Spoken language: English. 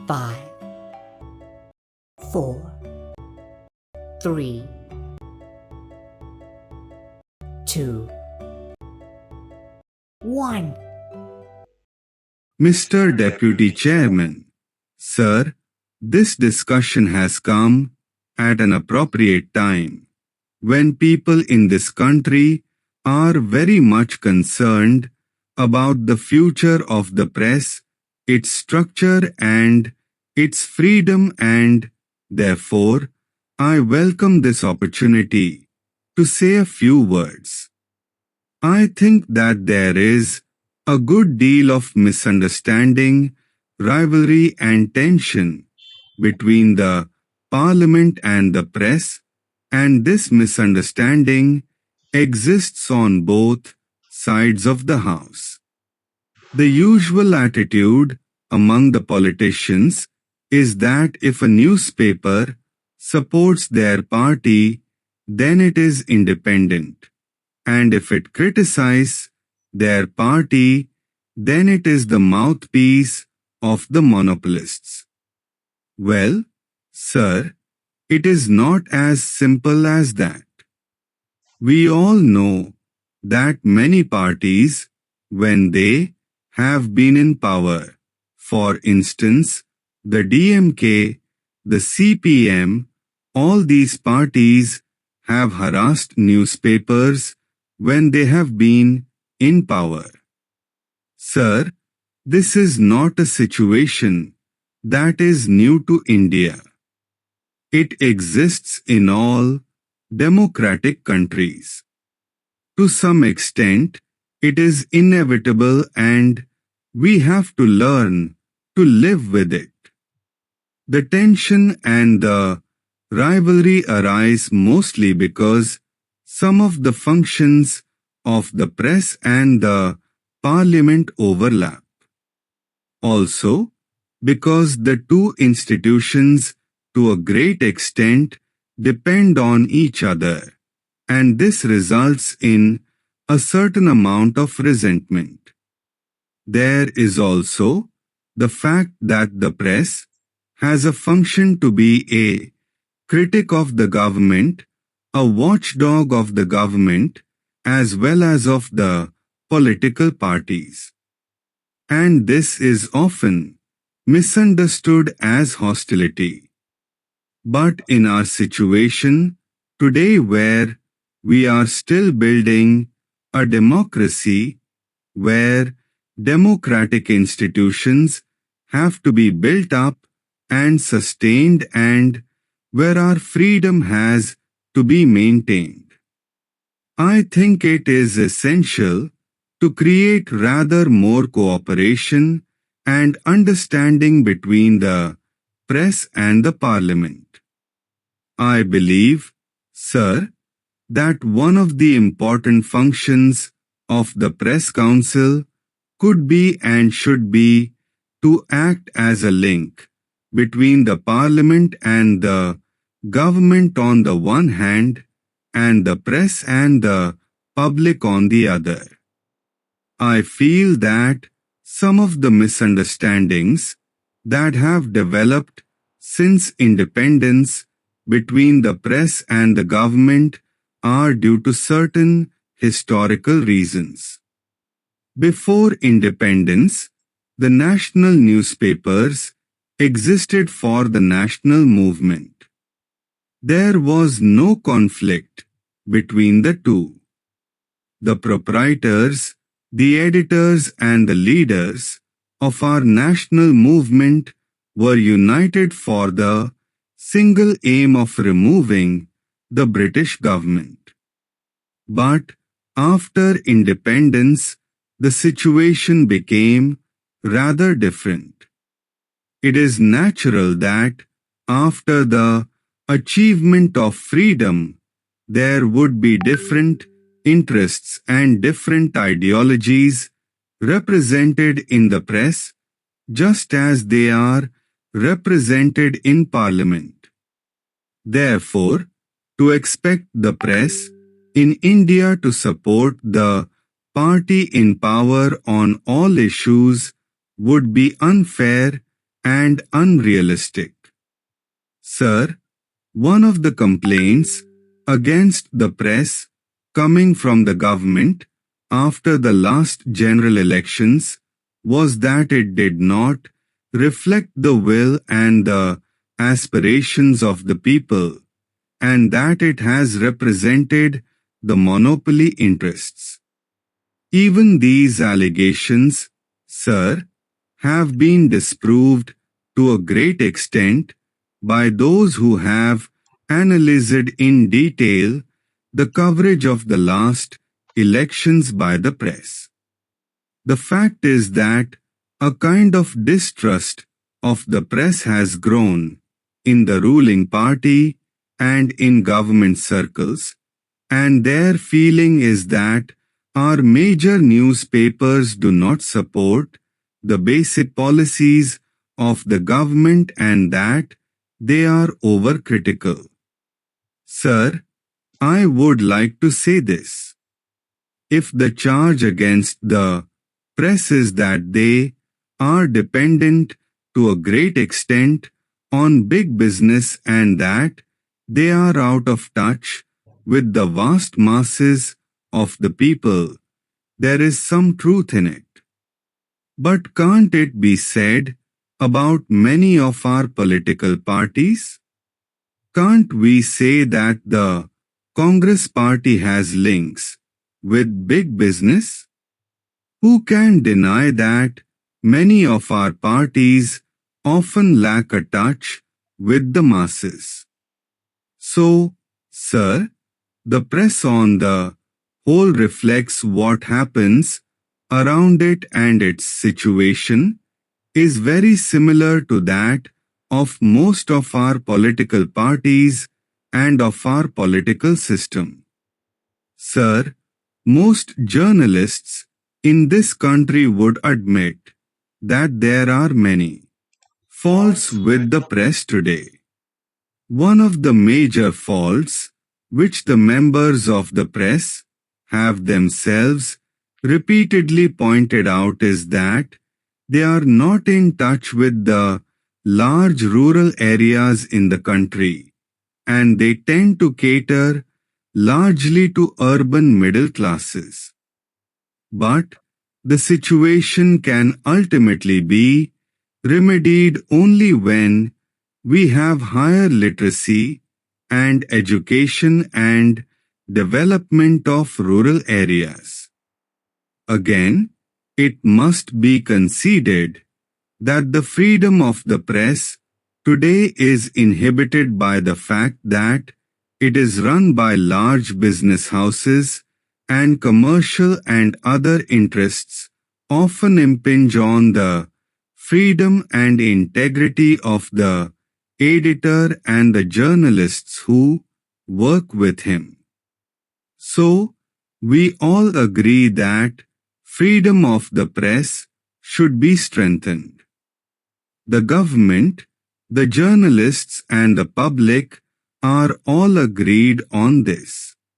5, 4, 3, 2, 1. Mr. Deputy Chairman, Sir, this discussion has come at an appropriate time when people in this country are very much concerned about the future of the press, its structure and its freedom, and therefore I welcome this opportunity to say a few words. I think that there is a good deal of misunderstanding, rivalry and tension between the Parliament and the press, and this misunderstanding exists on both sides of the House. The usual attitude among the politicians is that if a newspaper supports their party, then it is independent, and if it criticizes their party, then it is the mouthpiece of the monopolists. Well, sir, it is not as simple as that. We all know that many parties, when they have been in power, for instance, the DMK, the CPM, all these parties have harassed newspapers when they have been in power. Sir, this is not a situation that is new to India. It exists in all democratic countries. To some extent, it is inevitable and we have to learn to live with it. The tension and the rivalry arise mostly because some of the functions of the press and the Parliament overlap. Also, because the two institutions to a great extent depend on each other, and this results in a certain amount of resentment. There is also the fact that the press has a function to be a critic of the government, a watchdog of the government, as well as of the political parties. And this is often misunderstood as hostility. But in our situation today, where we are still building a democracy, where democratic institutions have to be built up and sustained, and where our freedom has to be maintained, I think it is essential to create rather more cooperation and understanding between the press and the Parliament. I believe, sir, that one of the important functions of the Press Council could be and should be to act as a link between the Parliament and the government on the one hand, and the press and the public on the other. I feel that some of the misunderstandings that have developed since independence between the press and the government are due to certain historical reasons. Before independence, the national newspapers existed for the national movement. There was no conflict between the two. The proprietors, the editors and the leaders of our national movement were united for the single aim of removing the British government. But after independence, the situation became rather different. It is natural that after the achievement of freedom, there would be different interests and different ideologies represented in the press, just as they are represented in Parliament. Therefore, to expect the press in India to support the party in power on all issues would be unfair and unrealistic. Sir, one of the complaints against the press coming from the government after the last general elections was that it did not reflect the will and the aspirations of the people, and that it has represented the monopoly interests. Even these allegations, sir, have been disproved to a great extent by those who have analyzed in detail the coverage of the last elections by the press. The fact is that a kind of distrust of the press has grown in the ruling party and in government circles, and their feeling is that our major newspapers do not support the basic policies of the government and that they are overcritical. Sir, I would like to say this. If the charge against the press is that they are dependent to a great extent on big business and that they are out of touch with the vast masses of the people, there is some truth in it. But can't it be said about many of our political parties? Can't we say that the Congress party has links with big business? Who can deny that many of our parties often lack a touch with the masses? So, sir, the press on the whole reflects what happens around it, and its situation is very similar to that of most of our political parties and of our political system. Sir, most journalists in this country would admit that there are many faults with the press today. One of the major faults which the members of the press have themselves repeatedly pointed out is that they are not in touch with the large rural areas in the country, and they tend to cater largely to urban middle classes. But the situation can ultimately be remedied only when we have higher literacy and education and development of rural areas. Again, it must be conceded that the freedom of the press today is inhibited by the fact that it is run by large business houses, and commercial and other interests often impinge on the freedom and integrity of the editor and the journalists who work with him. So, we all agree that freedom of the press should be strengthened. The government, the journalists and the public are all agreed on this.